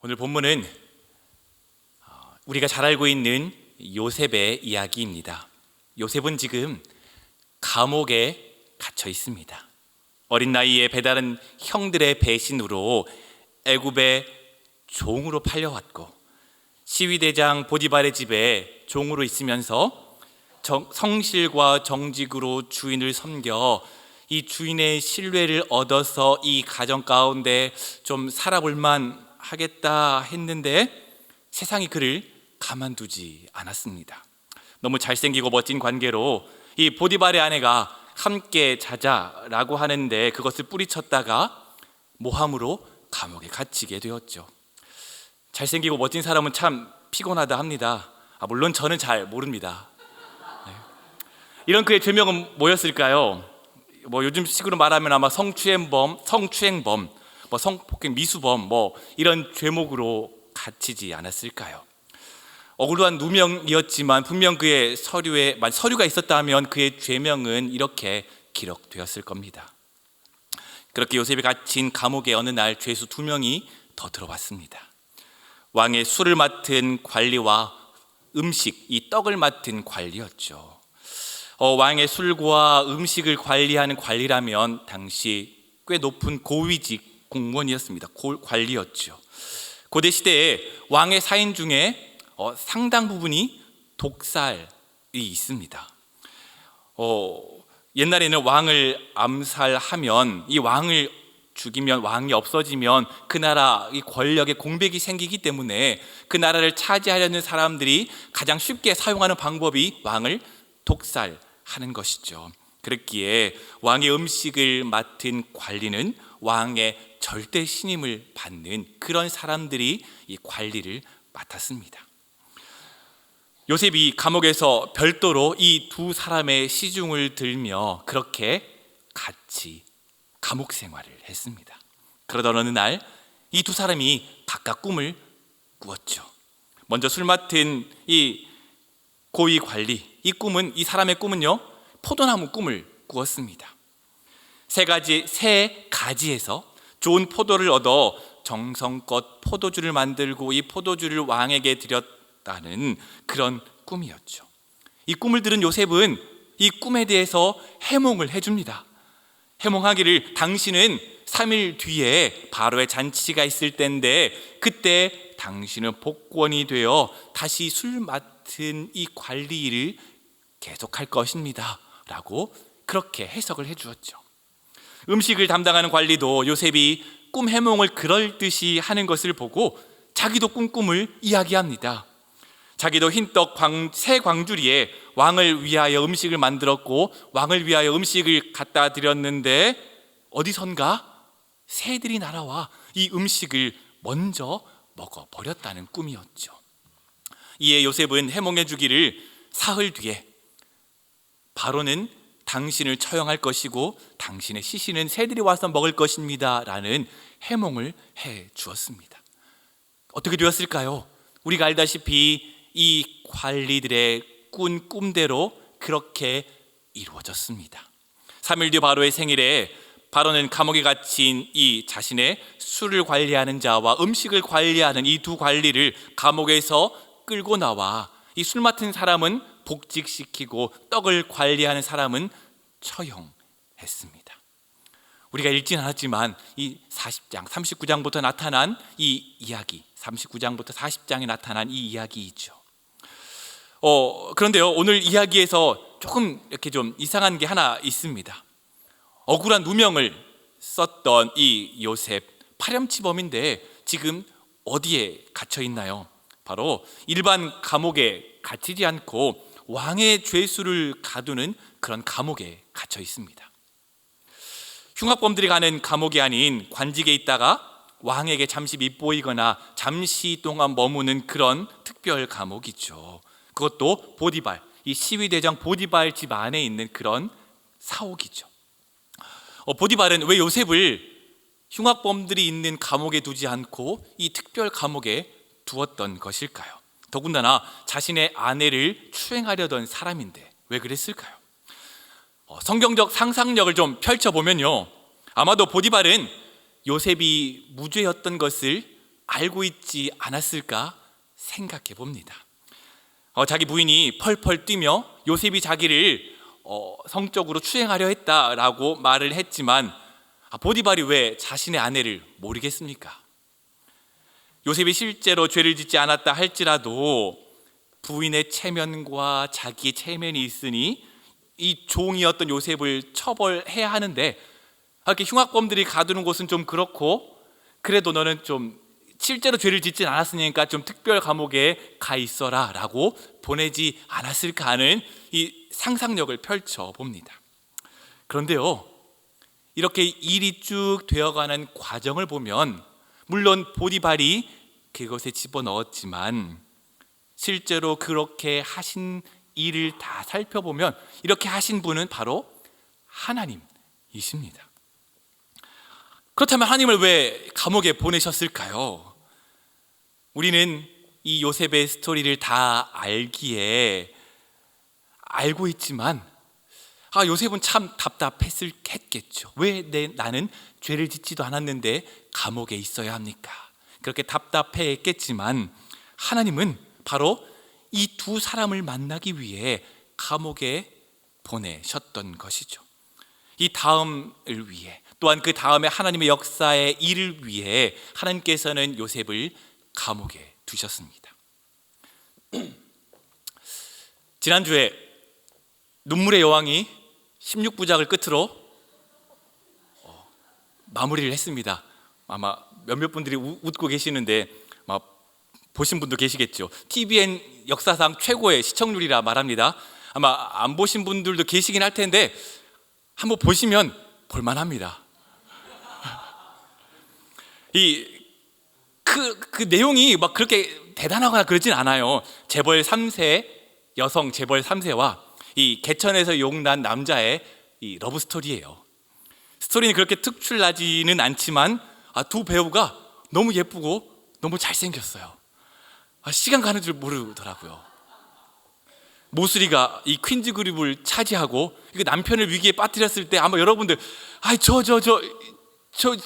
오늘 본문은 우리가 잘 알고 있는 요셉의 이야기입니다. 요셉은 지금 감옥에 갇혀 있습니다. 어린 나이에 배다른 형들의 배신으로 애굽의 종으로 팔려왔고, 시위대장 보디발의 집에 종으로 있으면서 성실과 정직으로 주인을 섬겨 이 주인의 신뢰를 얻어서 이 가정 가운데 좀 살아볼만 하겠다 했는데 세상이 그를 가만두지 않았습니다. 너무 잘생기고 멋진 관계로 이 보디발의 아내가 함께 자자라고 하는데 그것을 뿌리쳤다가 모함으로 감옥에 갇히게 되었죠. 잘생기고 멋진 사람은 참 피곤하다 합니다. 물론 저는 잘 모릅니다. 이런 그의 죄명은 뭐였을까요? 요즘 식으로 말하면 아마 성추행범, 성폭행 미수범 이런 죄목으로 갇히지 않았을까요? 억울한 누명이었지만 분명 그의 서류가 있었다면 그의 죄명은 이렇게 기록되었을 겁니다. 그렇게 요셉이 갇힌 감옥에 어느 날 죄수 2명이 더 들어왔습니다. 왕의 술을 맡은 관리와 음식, 이 떡을 맡은 관리였죠. 왕의 술과 음식을 관리하는 관리라면 당시 꽤 높은 고위직 공무원이었습니다. 관리였죠. 고대 시대에 왕의 사인 중에 상당 부분이 독살이 있습니다. 옛날에는 왕을 암살하면, 이 왕을 죽이면, 왕이 없어지면 그 나라 이 권력에 공백이 생기기 때문에 그 나라를 차지하려는 사람들이 가장 쉽게 사용하는 방법이 왕을 독살하는 것이죠. 그렇기에 왕의 음식을 맡은 관리는 왕의 절대 신임을 받는 그런 사람들이 이 관리를 맡았습니다. 요셉이 감옥에서 별도로 이 두 사람의 시중을 들며 그렇게 같이 감옥 생활을 했습니다. 그러던 어느 날 이 두 사람이 각각 꿈을 꾸었죠. 먼저 술 맡은 이 고위 관리, 이 사람의 꿈은요, 포도나무 꿈을 꾸었습니다. 세 가지에서 좋은 포도를 얻어 정성껏 포도주를 만들고 이 포도주를 왕에게 드렸다는 그런 꿈이었죠. 이 꿈을 들은 요셉은 이 꿈에 대해서 해몽을 해줍니다. 해몽하기를, 당신은 3일 뒤에 바로의 잔치가 있을 때인데 그때 당신은 복권이 되어 다시 술 맡은 이 관리 일을 계속할 것입니다 라고 그렇게 해석을 해주었죠. 음식을 담당하는 관리도 요셉이 꿈 해몽을 그럴듯이 하는 것을 보고 자기도 꿈을 이야기합니다. 자기도 흰떡 새 광주리에 왕을 위하여 음식을 만들었고 왕을 위하여 음식을 갖다 드렸는데 어디선가 새들이 날아와 이 음식을 먼저 먹어버렸다는 꿈이었죠. 이에 요셉은 해몽해 주기를, 사흘 뒤에 바로는 당신을 처형할 것이고 당신의 시신은 새들이 와서 먹을 것입니다 라는 해몽을 해 주었습니다. 어떻게 되었을까요? 우리가 알다시피 이 관리들의 꾼 꿈대로 그렇게 이루어졌습니다. 3일 뒤 바로의 생일에 바로는 감옥에 갇힌 이 자신의 술을 관리하는 자와 음식을 관리하는 이 두 관리를 감옥에서 끌고 나와 이 술 맡은 사람은 복직시키고 떡을 관리하는 사람은 처형했습니다. 우리가 읽진 않았지만 이 39장부터 나타난 이 이야기, 39장부터 40장에 나타난 이 이야기이죠. 그런데요, 오늘 이야기에서 조금 이렇게 좀 이상한 게 하나 있습니다. 억울한 누명을 썼던 이 요셉, 파렴치범인데 지금 어디에 갇혀 있나요? 바로 일반 감옥에 갇히지 않고 왕의 죄수를 가두는 그런 감옥에 갇혀 있습니다. 흉악범들이 가는 감옥이 아닌 관직에 있다가 왕에게 잠시 밉보이거나 잠시 동안 머무는 그런 특별 감옥이죠. 그것도 보디발, 이 시위대장 보디발 집 안에 있는 그런 사옥이죠. 보디발은 왜 요셉을 흉악범들이 있는 감옥에 두지 않고 이 특별 감옥에 두었던 것일까요? 더군다나 자신의 아내를 추행하려던 사람인데 왜 그랬을까요? 성경적 상상력을 좀 펼쳐보면요, 아마도 보디발은 요셉이 무죄였던 것을 알고 있지 않았을까 생각해 봅니다. 자기 부인이 펄펄 뛰며 요셉이 자기를 성적으로 추행하려 했다라고 말을 했지만 보디발이 왜 자신의 아내를 모르겠습니까? 요셉이 실제로 죄를 짓지 않았다 할지라도 부인의 체면과 자기의 체면이 있으니 이 종이었던 요셉을 처벌해야 하는데 이렇게 흉악범들이 가두는 곳은 좀 그렇고 그래도 너는 좀 실제로 죄를 짓진 않았으니까 좀 특별 감옥에 가 있어라 라고 보내지 않았을까 하는 이 상상력을 펼쳐 봅니다. 그런데요, 이렇게 일이 쭉 되어가는 과정을 보면 물론 보디발이 그것에 집어넣었지만 실제로 그렇게 하신 일을 다 살펴보면 이렇게 하신 분은 바로 하나님이십니다. 그렇다면 하나님을 왜 감옥에 보내셨을까요? 우리는 이 요셉의 스토리를 다 알고 있지만 요셉은 참 답답했겠죠. 왜 나는 죄를 짓지도 않았는데 감옥에 있어야 합니까? 그렇게 답답했겠지만 하나님은 바로 이 두 사람을 만나기 위해 감옥에 보내셨던 것이죠. 이 다음을 위해, 또한 그 다음에 하나님의 역사의 일을 위해 하나님께서는 요셉을 감옥에 두셨습니다. 지난주에 눈물의 여왕이 16부작을 끝으로 마무리를 했습니다. 아마 몇몇 분들이 웃고 계시는데 보신 분도 계시겠죠. TVN 역사상 최고의 시청률이라 말합니다. 아마 안 보신 분들도 계시긴 할 텐데 한번 보시면 볼만합니다. 그 내용이 막 그렇게 대단하거나 그러진 않아요. 재벌 3세 여성 재벌 3세와 이 개천에서 용난 남자의 이 러브 스토리예요. 스토리는 그렇게 특출나지는 않지만 두 배우가 너무 예쁘고 너무 잘생겼어요. 시간 가는 줄 모르더라고요. 모슬이가 이 퀸즈 그룹을 차지하고 남편을 위기에 빠뜨렸을 때 아마 여러분들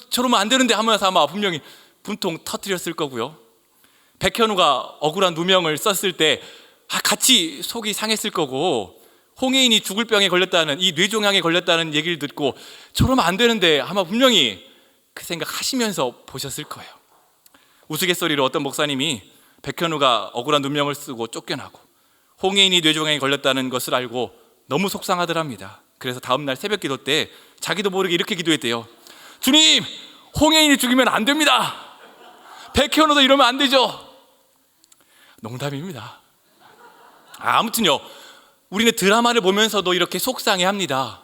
저러면 안 되는데 하면서 아마 분명히 분통 터뜨렸을 거고요. 백현우가 억울한 누명을 썼을 때 같이 속이 상했을 거고, 홍혜인이 죽을 병에 걸렸다는, 이 뇌종양에 걸렸다는 얘기를 듣고 저러면 안 되는데 아마 분명히 그 생각 하시면서 보셨을 거예요. 우스갯소리로 어떤 목사님이 백현우가 억울한 누명을 쓰고 쫓겨나고 홍혜인이 뇌종양에 걸렸다는 것을 알고 너무 속상하더랍니다. 그래서 다음날 새벽 기도 때 자기도 모르게 이렇게 기도했대요. 주님, 홍혜인이 죽이면 안 됩니다. 백현우도 이러면 안 되죠. 농담입니다. 아무튼요, 우리는 드라마를 보면서도 이렇게 속상해합니다.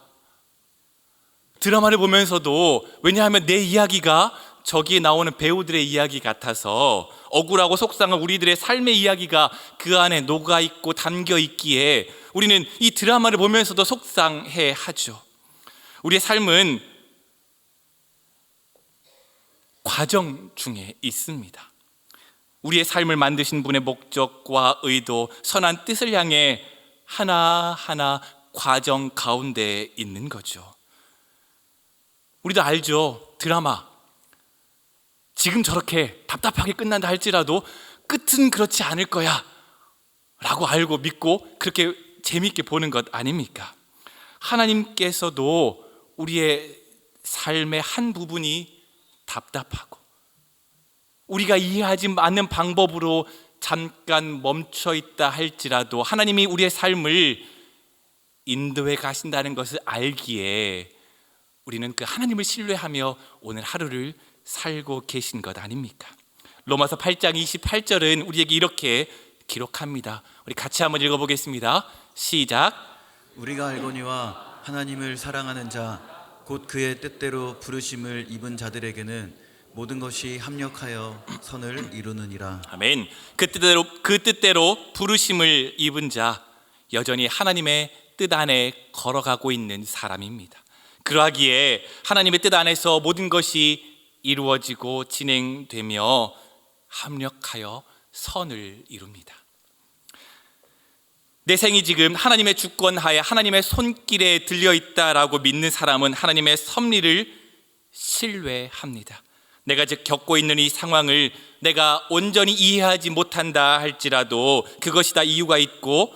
드라마를 보면서도, 왜냐하면 내 이야기가 저기에 나오는 배우들의 이야기 같아서 억울하고 속상한 우리들의 삶의 이야기가 그 안에 녹아있고 담겨있기에 우리는 이 드라마를 보면서도 속상해하죠. 우리의 삶은 과정 중에 있습니다. 우리의 삶을 만드신 분의 목적과 의도, 선한 뜻을 향해 하나하나 과정 가운데 있는 거죠. 우리도 알죠. 드라마 지금 저렇게 답답하게 끝난다 할지라도 끝은 그렇지 않을 거야 라고 알고 믿고 그렇게 재미있게 보는 것 아닙니까? 하나님께서도 우리의 삶의 한 부분이 답답하고 우리가 이해하지 않는 방법으로 잠깐 멈춰 있다 할지라도 하나님이 우리의 삶을 인도해 가신다는 것을 알기에 우리는 그 하나님을 신뢰하며 오늘 하루를 살고 계신 것 아닙니까? 로마서 8장 28절은 우리에게 이렇게 기록합니다. 우리 같이 한번 읽어보겠습니다. 시작. 우리가 알거니와 하나님을 사랑하는 자 곧 그의 뜻대로 부르심을 입은 자들에게는 모든 것이 합력하여 선을 이루느니라. 아멘. 그 뜻대로 부르심을 입은 자, 여전히 하나님의 뜻 안에 걸어가고 있는 사람입니다. 그러하기에 하나님의 뜻 안에서 모든 것이 이루어지고 진행되며 합력하여 선을 이룹니다. 내 생이 지금 하나님의 주권하에 하나님의 손길에 들려있다라고 믿는 사람은 하나님의 섭리를 신뢰합니다. 내가 겪고 있는 이 상황을 내가 온전히 이해하지 못한다 할지라도 그것이 다 이유가 있고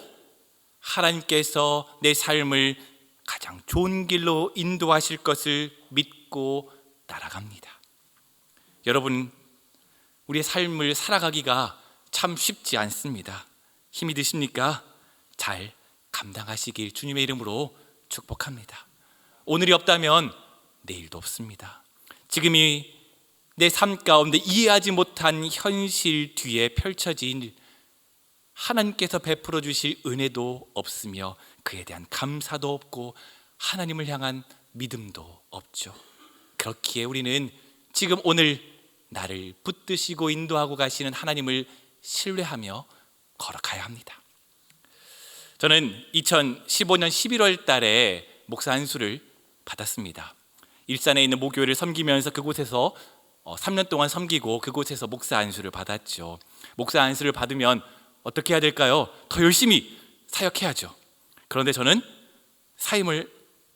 하나님께서 내 삶을 가장 좋은 길로 인도하실 것을 믿고 따라갑니다. 여러분, 우리의 삶을 살아가기가 참 쉽지 않습니다. 힘이 드십니까? 잘 감당하시길 주님의 이름으로 축복합니다. 오늘이 없다면 내일도 없습니다. 지금이 내 삶 가운데 이해하지 못한 현실 뒤에 펼쳐진 하나님께서 베풀어 주실 은혜도 없으며 그에 대한 감사도 없고 하나님을 향한 믿음도 없죠. 그렇기에 우리는 지금 오늘 나를 붙드시고 인도하고 가시는 하나님을 신뢰하며 걸어가야 합니다. 저는 2015년 11월 달에 목사 안수를 받았습니다. 일산에 있는 모교회를 섬기면서 그곳에서 3년 동안 섬기고 그곳에서 목사 안수를 받았죠. 목사 안수를 받으면 어떻게 해야 될까요? 더 열심히 사역해야죠. 그런데 저는 사임을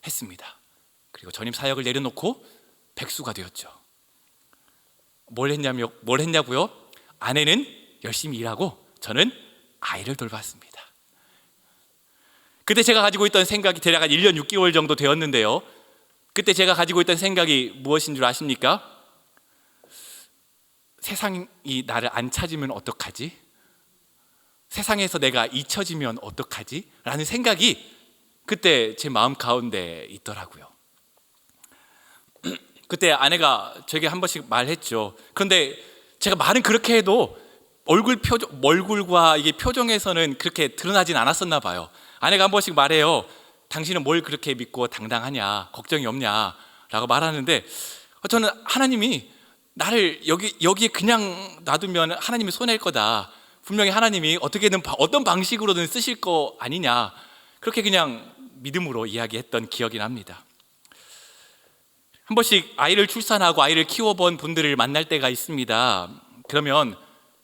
했습니다. 그리고 전임 사역을 내려놓고 백수가 되었죠. 뭘 했냐고요? 아내는 열심히 일하고 저는 아이를 돌봤습니다. 그때 제가 가지고 있던 생각이 대략 한 1년 6개월 정도 되었는데요. 그때 제가 가지고 있던 생각이 무엇인 줄 아십니까? 세상이 나를 안 찾으면 어떡하지? 세상에서 내가 잊혀지면 어떡하지? 라는 생각이 그때 제 마음 가운데 있더라고요. 그때 아내가 저에게 한 번씩 말했죠. 그런데 제가 말은 그렇게 해도 얼굴과 이게 표정에서는 그렇게 드러나진 않았었나 봐요. 아내가 한 번씩 말해요. 당신은 뭘 그렇게 믿고 당당하냐, 걱정이 없냐 라고 말하는데 저는 하나님이 나를 여기에 그냥 놔두면 하나님이 손해일 거다. 분명히 하나님이 어떻게든 어떤 방식으로든 쓰실 거 아니냐, 그렇게 그냥 믿음으로 이야기했던 기억이 납니다. 한 번씩 아이를 출산하고 아이를 키워본 분들을 만날 때가 있습니다. 그러면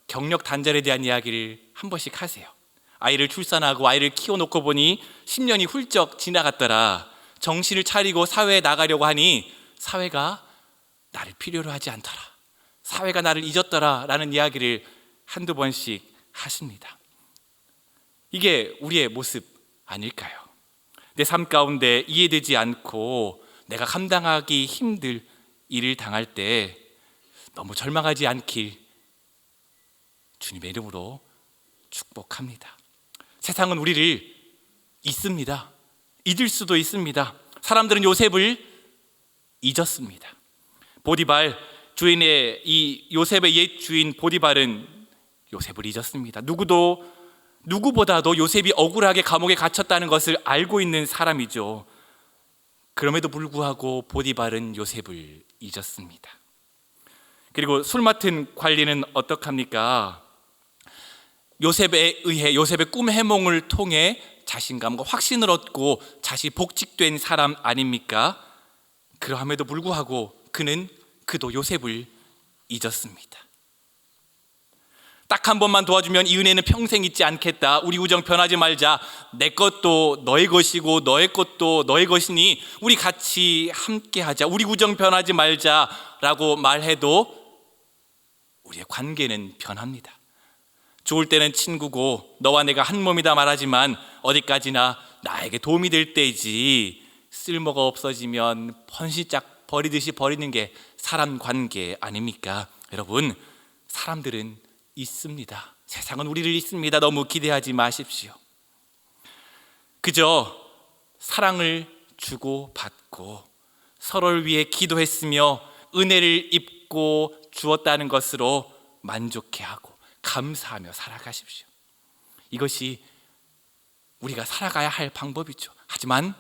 경력 단절에 대한 이야기를 한 번씩 하세요. 아이를 출산하고 아이를 키워놓고 보니 10년이 훌쩍 지나갔더라. 정신을 차리고 사회에 나가려고 하니 사회가 나를 필요로 하지 않더라. 사회가 나를 잊었더라 라는 이야기를 한두 번씩 하십니다. 이게 우리의 모습 아닐까요? 내 삶 가운데 이해되지 않고 내가 감당하기 힘들 일을 당할 때 너무 절망하지 않길 주님의 이름으로 축복합니다. 세상은 우리를 잊습니다. 잊을 수도 있습니다. 사람들은 요셉을 잊었습니다. 보디발 주인의 이 요셉의 옛 주인 보디발은 요셉을 잊었습니다. 누구보다도 요셉이 억울하게 감옥에 갇혔다는 것을 알고 있는 사람이죠. 그럼에도 불구하고 보디발은 요셉을 잊었습니다. 그리고 술 맡은 관리는 어떡합니까? 요셉에 의해 요셉의 꿈 해몽을 통해 자신감과 확신을 얻고 다시 복직된 사람 아닙니까? 그러함에도 불구하고 그도 요셉을 잊었습니다. 딱 한 번만 도와주면 이 은혜는 평생 잊지 않겠다. 우리 우정 변하지 말자. 내 것도 너의 것이고 너의 것도 너의 것이니 우리 같이 함께하자. 우리 우정 변하지 말자라고 말해도 우리의 관계는 변합니다. 좋을 때는 친구고 너와 내가 한 몸이다 말하지만 어디까지나 나에게 도움이 될 때이지 쓸모가 없어지면 번시짝 버리듯이 버리는 게 사람 관계 아닙니까? 여러분, 사람들은 있습니다. 세상은 우리를 잊습니다. 너무 기대하지 마십시오. 그저 사랑을 주고 받고 서로를 위해 기도했으며 은혜를 입고 주었다는 것으로 만족해하고 감사하며 살아가십시오. 이것이 우리가 살아가야 할 방법이죠. 하지만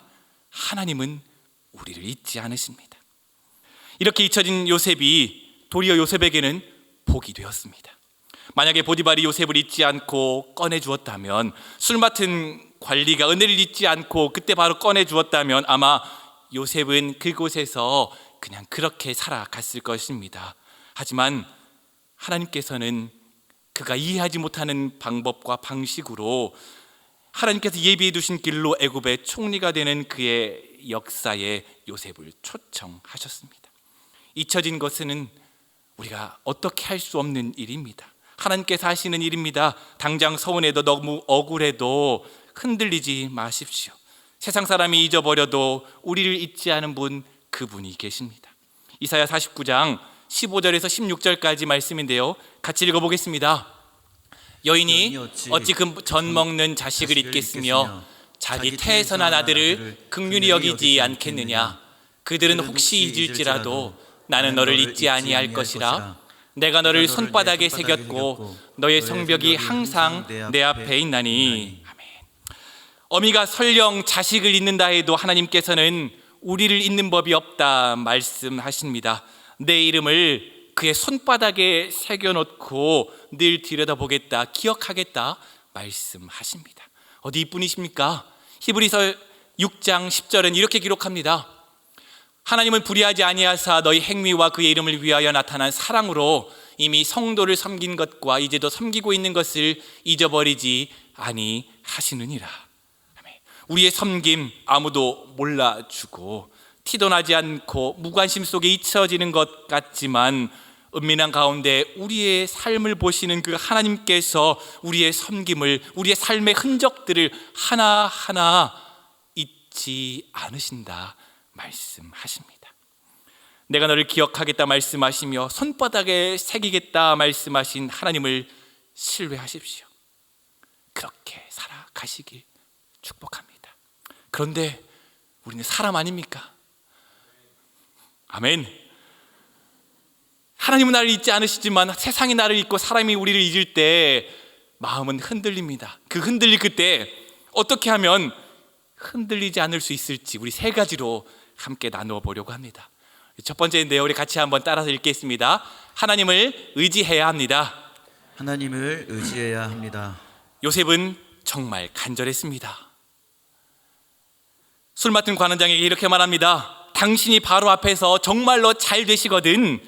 하나님은 우리를 잊지 않으십니다. 이렇게 잊혀진 요셉이 도리어 요셉에게는 복이 되었습니다. 만약에 보디발이 요셉을 잊지 않고 꺼내 주었다면, 술 맡은 관리가 은혜를 잊지 않고 그때 바로 꺼내 주었다면 아마 요셉은 그곳에서 그냥 그렇게 살아갔을 것입니다. 하지만 하나님께서는 그가 이해하지 못하는 방법과 방식으로 하나님께서 예비해 두신 길로 애굽의 총리가 되는 그의 역사에 요셉을 초청하셨습니다. 잊혀진 것은 우리가 어떻게 할 수 없는 일입니다. 하나님께서 하시는 일입니다. 당장 서운해도 너무 억울해도 흔들리지 마십시오. 세상 사람이 잊어버려도 우리를 잊지 않은 분, 그분이 계십니다. 이사야 49장 15절에서 16절까지 말씀인데요, 같이 읽어보겠습니다. 여인이 어찌 그 젖 먹는 자식을 잊겠으며 자기 태에서 난 아들을 긍휼히 여기지 않겠느냐. 그들은 혹시 잊을지라도 나는 너를 잊지 아니할 것이라. 내가 너를 손바닥에 새겼고 너의 성벽이 항상 내 앞에 있나니. 아멘. 어미가 설령 자식을 잊는다 해도 하나님께서는 우리를 잊는 법이 없다 말씀하십니다. 내 이름을 그의 손바닥에 새겨놓고 늘 들여다보겠다, 기억하겠다 말씀하십니다. 어디 이뿐이십니까? 히브리서 6장 10절은 이렇게 기록합니다. 하나님은 불의하지 아니하사 너희 행위와 그의 이름을 위하여 나타난 사랑으로 이미 성도를 섬긴 것과 이제도 섬기고 있는 것을 잊어버리지 아니하시느니라. 우리의 섬김 아무도 몰라주고 티도 나지 않고 무관심 속에 잊혀지는 것 같지만 은밀한 가운데 우리의 삶을 보시는 그 하나님께서 우리의 섬김을, 우리의 삶의 흔적들을 하나하나 잊지 않으신다 말씀하십니다. 내가 너를 기억하겠다 말씀하시며 손바닥에 새기겠다 말씀하신 하나님을 신뢰하십시오. 그렇게 살아가시길 축복합니다. 그런데 우리는 사람 아닙니까? 아멘. 하나님은 나를 잊지 않으시지만 세상이 나를 잊고 사람이 우리를 잊을 때 마음은 흔들립니다. 그 흔들릴 그때 어떻게 하면 흔들리지 않을 수 있을지 우리 세 가지로 함께 나누어 보려고 합니다. 첫 번째인데요, 우리 같이 한번 따라서 읽겠습니다. 하나님을 의지해야 합니다. 하나님을 의지해야 합니다. 요셉은 정말 간절했습니다. 술 맡은 관원장에게 이렇게 말합니다. 당신이 바로 앞에서 정말로 잘 되시거든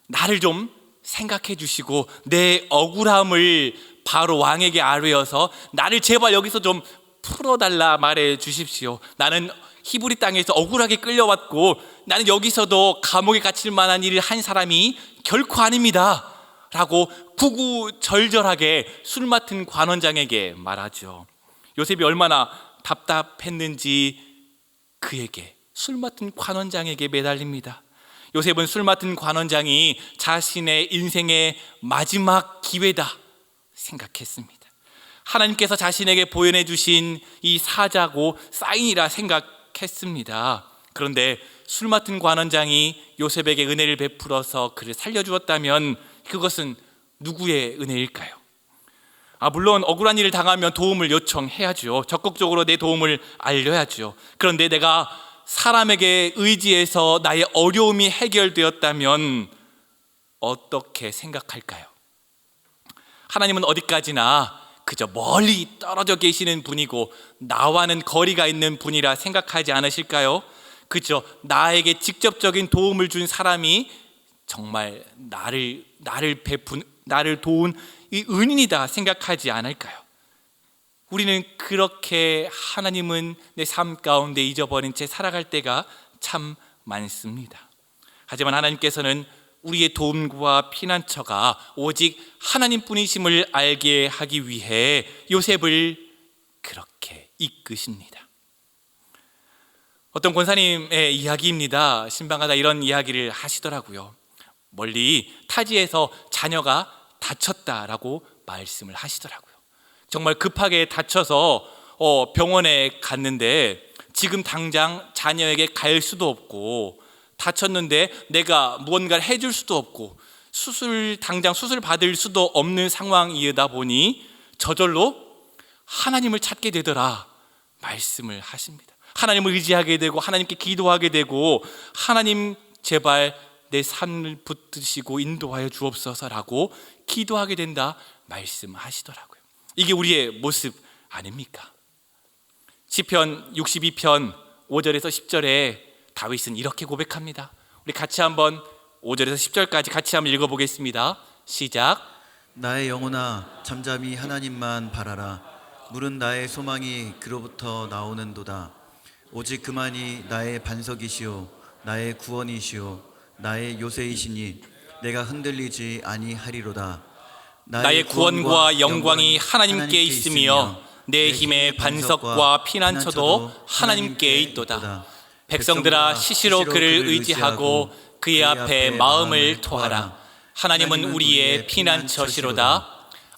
나를 좀 생각해 주시고 내 억울함을 바로 왕에게 아뢰어서 나를 제발 여기서 좀 풀어달라 말해 주십시오. 나는 히브리 땅에서 억울하게 끌려왔고 나는 여기서도 감옥에 갇힐 만한 일을 한 사람이 결코 아닙니다 라고 구구절절하게 술 맡은 관원장에게 말하죠. 요셉이 얼마나 답답했는지 그에게, 술 맡은 관원장에게 매달립니다. 요셉은 술 맡은 관원장이 자신의 인생의 마지막 기회다 생각했습니다. 하나님께서 자신에게 보여내 주신 이 사자고 사인이라 생각했습니다. 그런데 술 맡은 관원장이 요셉에게 은혜를 베풀어서 그를 살려주었다면 그것은 누구의 은혜일까요? 물론 억울한 일을 당하면 도움을 요청해야죠. 적극적으로 내 도움을 알려야죠. 그런데 내가 사람에게 의지해서 나의 어려움이 해결되었다면 어떻게 생각할까요? 하나님은 어디까지나 그저 멀리 떨어져 계시는 분이고 나와는 거리가 있는 분이라 생각하지 않으실까요? 그저 나에게 직접적인 도움을 준 사람이 정말 나를 도운 이 은인이다 생각하지 않을까요? 우리는 그렇게 하나님은 내 삶 가운데 잊어버린 채 살아갈 때가 참 많습니다. 하지만 하나님께서는 우리의 도움과 피난처가 오직 하나님뿐이심을 알게 하기 위해 요셉을 그렇게 이끄십니다. 어떤 권사님의 이야기입니다. 신방하다 이런 이야기를 하시더라고요. 멀리 타지에서 자녀가 다쳤다라고 말씀을 하시더라고요. 정말 급하게 다쳐서 병원에 갔는데 지금 당장 자녀에게 갈 수도 없고 다쳤는데 내가 무언가를 해줄 수도 없고 당장 수술 받을 수도 없는 상황이다 보니 저절로 하나님을 찾게 되더라 말씀을 하십니다. 하나님을 의지하게 되고 하나님께 기도하게 되고 하나님 제발 내 삶을 붙드시고 인도하여 주옵소서라고 기도하게 된다 말씀하시더라고요. 이게 우리의 모습 아닙니까? 시편 62편 5절에서 10절에 다윗은 이렇게 고백합니다. 우리 같이 한번 5절에서 10절까지 같이 한번 읽어보겠습니다. 시작. 나의 영혼아 잠잠히 하나님만 바라라. 물은 나의 소망이 그로부터 나오는도다. 오직 그만이 나의 반석이시오 나의 구원이시오 나의 요새이시니 내가 흔들리지 아니하리로다. 나의 구원과 영광이 하나님께 있으며 내 힘의 반석과 피난처도 하나님께 있도다. 백성들아 시시로 그를 의지하고 그의 앞에 마음을 토하라. 하나님은 우리의 피난처시로다.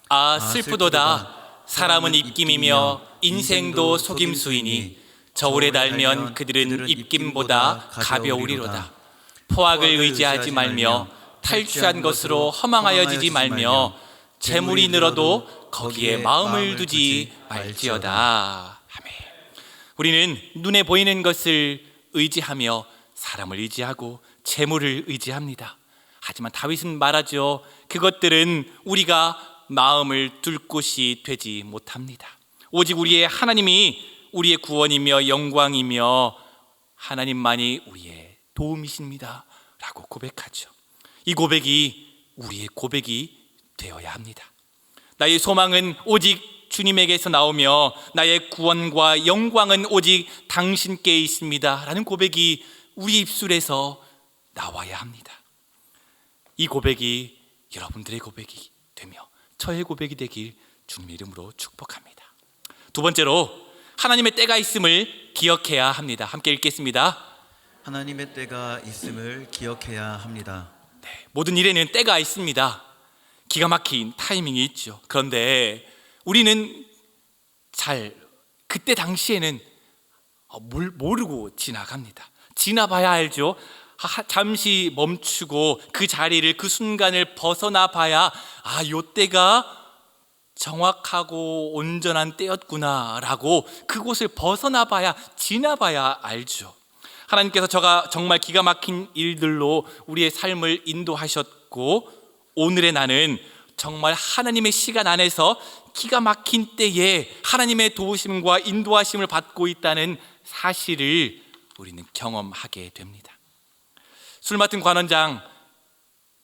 아 슬프도다. 사람은 입김이며 인생도 속임수이니 저울에 달면 그들은 입김보다 가벼우리로다. 포악을 의지하지 말며 탈취한 것으로 허망하여지지 말며 재물이 늘어도 거기에 마음을 두지 말지어다. 아멘. 우리는 눈에 보이는 것을 의지하며 사람을 의지하고 재물을 의지합니다. 하지만 다윗은 말하죠. 그것들은 우리가 마음을 둘 곳이 되지 못합니다. 오직 우리의 하나님이 우리의 구원이며 영광이며 하나님만이 우리의 도움이십니다 라고 고백하죠. 이 고백이 우리의 고백이 되어야 합니다. 나의 소망은 오직 주님에게서 나오며 나의 구원과 영광은 오직 당신께 있습니다 라는 고백이 우리 입술에서 나와야 합니다. 이 고백이 여러분들의 고백이 되며 저의 고백이 되길 주님의 이름으로 축복합니다. 두 번째로 하나님의 때가 있음을 기억해야 합니다. 함께 읽겠습니다. 하나님의 때가 있음을 기억해야 합니다. 네, 모든 일에는 때가 있습니다. 기가 막힌 타이밍이 있죠. 그런데 우리는 잘 그때 당시에는 모르고 지나갑니다. 지나봐야 알죠. 잠시 멈추고 그 자리를 그 순간을 벗어나 봐야 요때가 정확하고 온전한 때였구나 라고 그곳을 벗어나 봐야 지나봐야 알죠. 하나님께서 정말 기가 막힌 일들로 우리의 삶을 인도하셨고 오늘의 나는 정말 하나님의 시간 안에서 기가 막힌 때에 하나님의 도우심과 인도하심을 받고 있다는 사실을 우리는 경험하게 됩니다. 술 맡은 관원장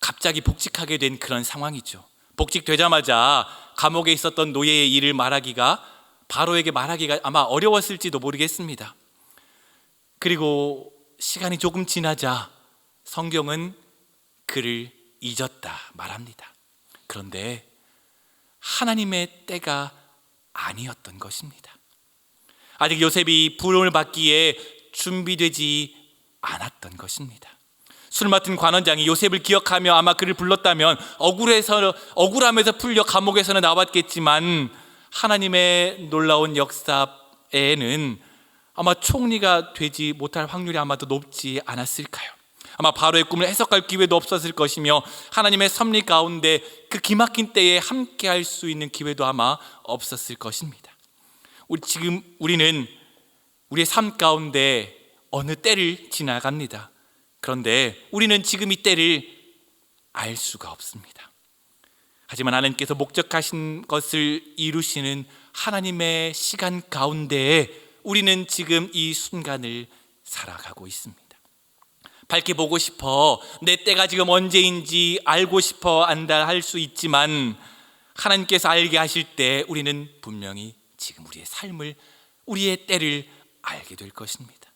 갑자기 복직하게 된 그런 상황이죠. 복직되자마자 감옥에 있었던 노예의 일을 말하기가 바로에게 말하기가 아마 어려웠을지도 모르겠습니다. 그리고 시간이 조금 지나자 성경은 그를 잊었다 말합니다. 그런데 하나님의 때가 아니었던 것입니다. 아직 요셉이 부름을 받기에 준비되지 않았던 것입니다. 술 맡은 관원장이 요셉을 기억하며 아마 그를 불렀다면 억울함에서 풀려 감옥에서는 나왔겠지만 하나님의 놀라운 역사에는 아마 총리가 되지 못할 확률이 아마도 높지 않았을까요? 아마 바로의 꿈을 해석할 기회도 없었을 것이며 하나님의 섭리 가운데 그 기막힌 때에 함께 할 수 있는 기회도 아마 없었을 것입니다. 우리는 우리의 삶 가운데 어느 때를 지나갑니다. 그런데 우리는 지금 이 때를 알 수가 없습니다. 하지만 하나님께서 목적하신 것을 이루시는 하나님의 시간 가운데에 우리는 지금 이 순간을 살아가고 있습니다. 밝게 보고 싶어 내 때가 지금 언제인지 알고 싶어 안다 할 수 있지만 하나님께서 알게 하실 때 우리는 분명히 지금 우리의 삶을 우리의 때를 알게 될 것입니다.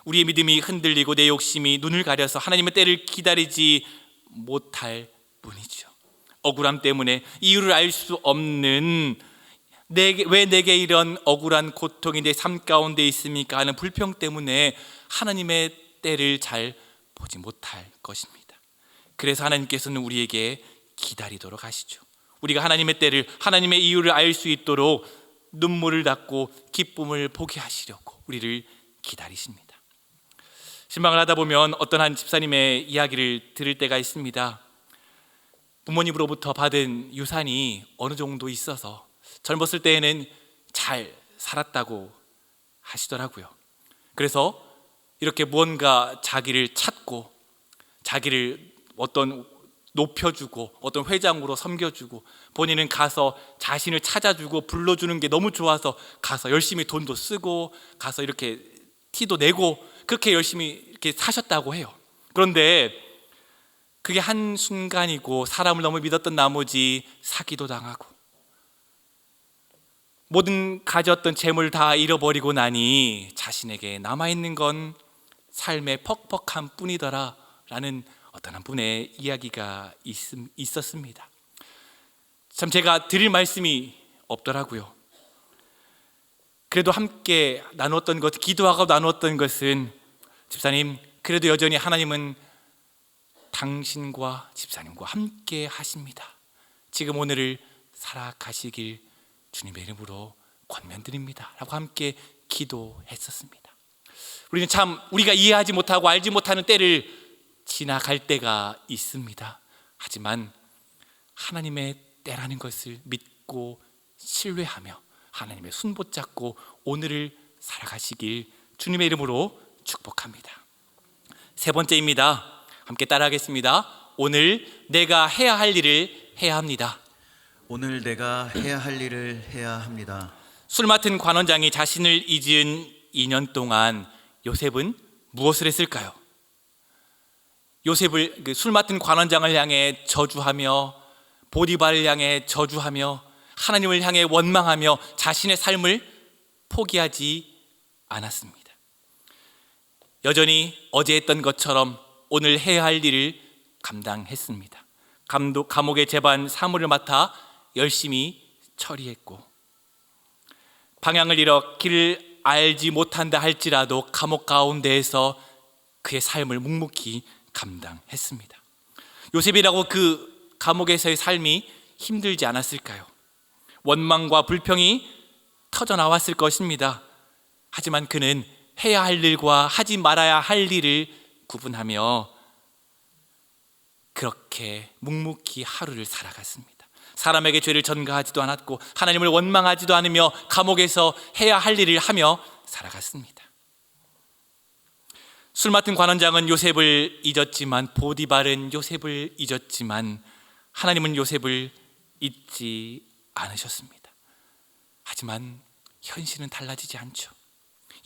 우리의 믿음이 흔들리고 내 욕심이 눈을 가려서 하나님의 때를 기다리지 못할 뿐이죠. 억울함 때문에 이유를 알 수 없는 왜 내게 이런 억울한 고통이 내 삶 가운데 있습니까 하는 불평 때문에 하나님의 때를 잘 보지 못할 것입니다. 그래서 하나님께서는 우리에게 기다리도록 하시죠. 우리가 하나님의 때를, 하나님의 이유를 알 수 있도록 눈물을 닦고 기쁨을 보게 하시려고 우리를 기다리십니다. 신방을 하다 보면 어떤 한 집사님의 이야기를 들을 때가 있습니다. 부모님으로부터 받은 유산이 어느 정도 있어서 젊었을 때에는 잘 살았다고 하시더라고요. 그래서 이렇게 무언가 자기를 찾고 자기를 어떤 높여주고 어떤 회장으로 섬겨주고 본인은 가서 자신을 찾아주고 불러주는 게 너무 좋아서 가서 열심히 돈도 쓰고 가서 이렇게 티도 내고 그렇게 열심히 이렇게 사셨다고 해요. 그런데 그게 한순간이고 사람을 너무 믿었던 나머지 사기도 당하고 모든 가졌던 재물 다 잃어버리고 나니 자신에게 남아있는 건 삶의 퍽퍽함 뿐이더라 라는 어떤 한 분의 이야기가 있었습니다. 참 제가 드릴 말씀이 없더라고요. 그래도 함께 나누었던 것, 기도하고 나누었던 것은, 집사님, 그래도 여전히 하나님은 당신과 집사님과 함께 하십니다. 지금 오늘을 살아가시길 주님의 이름으로 권면드립니다 라고 함께 기도했었습니다. 우리는 참 우리가 이해하지 못하고 알지 못하는 때를 지나갈 때가 있습니다. 하지만 하나님의 때라는 것을 믿고 신뢰하며 하나님의 손 붙잡고 오늘을 살아가시길 주님의 이름으로 축복합니다. 세 번째입니다. 함께 따라하겠습니다. 오늘 내가 해야 할 일을 해야 합니다. 오늘 내가 해야 할 일을 해야 합니다. 술 맡은 관원장이 자신을 잊은 2년 동안 요셉은 무엇을 했을까요? 요셉을, 술 맡은 관원장을 향해 저주하며 보디발을 향해 저주하며 하나님을 향해 원망하며 자신의 삶을 포기하지 않았습니다. 여전히 어제 했던 것처럼 오늘 해야 할 일을 감당했습니다. 감옥의 재반 사무를 맡아 열심히 처리했고, 방향을 잃어 길을 알지 못한다 할지라도 감옥 가운데에서 그의 삶을 묵묵히 감당했습니다. 요셉이라고 그 감옥에서의 삶이 힘들지 않았을까요? 원망과 불평이 터져 나왔을 것입니다. 하지만 그는 해야 할 일과 하지 말아야 할 일을 구분하며 그렇게 묵묵히 하루를 살아갔습니다. 사람에게 죄를 전가하지도 않았고 하나님을 원망하지도 않으며 감옥에서 해야 할 일을 하며 살아갔습니다. 술 맡은 관원장은 요셉을 잊었지만, 보디발은 요셉을 잊었지만 하나님은 요셉을 잊지 않으셨습니다. 하지만 현실은 달라지지 않죠.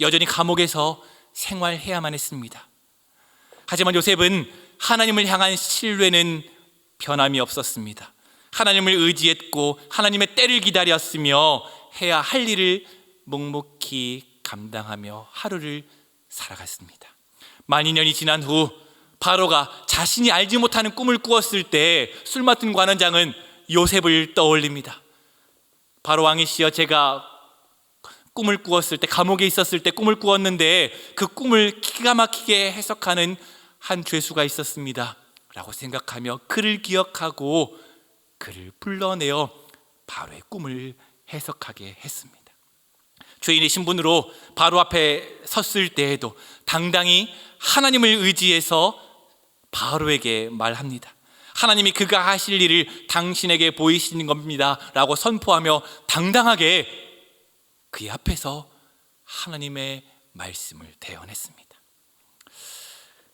여전히 감옥에서 생활해야만 했습니다. 하지만 요셉은 하나님을 향한 신뢰는 변함이 없었습니다. 하나님을 의지했고 하나님의 때를 기다렸으며 해야 할 일을 묵묵히 감당하며 하루를 살아갔습니다. 만 2년이 지난 후 바로가 자신이 알지 못하는 꿈을 꾸었을 때 술 맡은 관원장은 요셉을 떠올립니다. 바로 왕이시여, 제가 꿈을 꾸었을 때, 감옥에 있었을 때 꿈을 꾸었는데 그 꿈을 기가 막히게 해석하는 한 죄수가 있었습니다 라고 생각하며 그를 기억하고 그를 불러내어 바로의 꿈을 해석하게 했습니다. 죄인의 신분으로 바로 앞에 섰을 때에도 당당히 하나님을 의지해서 바로에게 말합니다. 하나님이 그가 하실 일을 당신에게 보이시는 겁니다 라고 선포하며 당당하게 그의 앞에서 하나님의 말씀을 대언했습니다.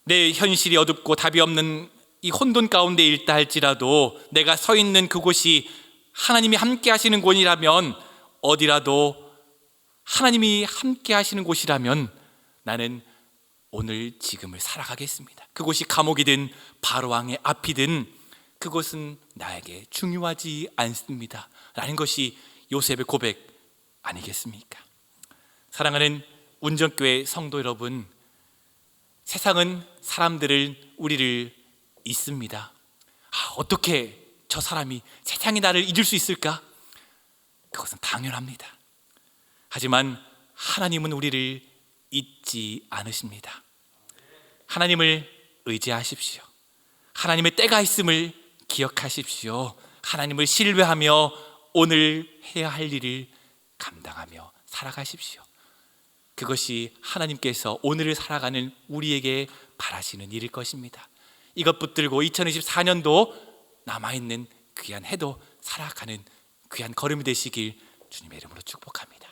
내 현실이 어둡고 답이 없는 이 혼돈 가운데 있다 할지라도 내가 서 있는 그곳이 하나님이 함께 하시는 곳이라면, 어디라도 하나님이 함께 하시는 곳이라면 나는 오늘 지금을 살아가겠습니다. 그곳이 감옥이든 바로왕의 앞이든 그것은 나에게 중요하지 않습니다 라는 것이 요셉의 고백 아니겠습니까? 사랑하는 운전교회 성도 여러분, 세상은 우리를 잊습니다. 어떻게 저 사람이, 세상이 나를 잊을 수 있을까? 그것은 당연합니다. 하지만 하나님은 우리를 잊지 않으십니다. 하나님을 의지하십시오. 하나님의 때가 있음을 기억하십시오. 하나님을 신뢰하며 오늘 해야 할 일을 감당하며 살아가십시오. 그것이 하나님께서 오늘을 살아가는 우리에게 바라시는 일일 것입니다. 이것 붙들고 2024년도 남아있는 귀한 해도 살아가는 귀한 걸음이 되시길 주님의 이름으로 축복합니다.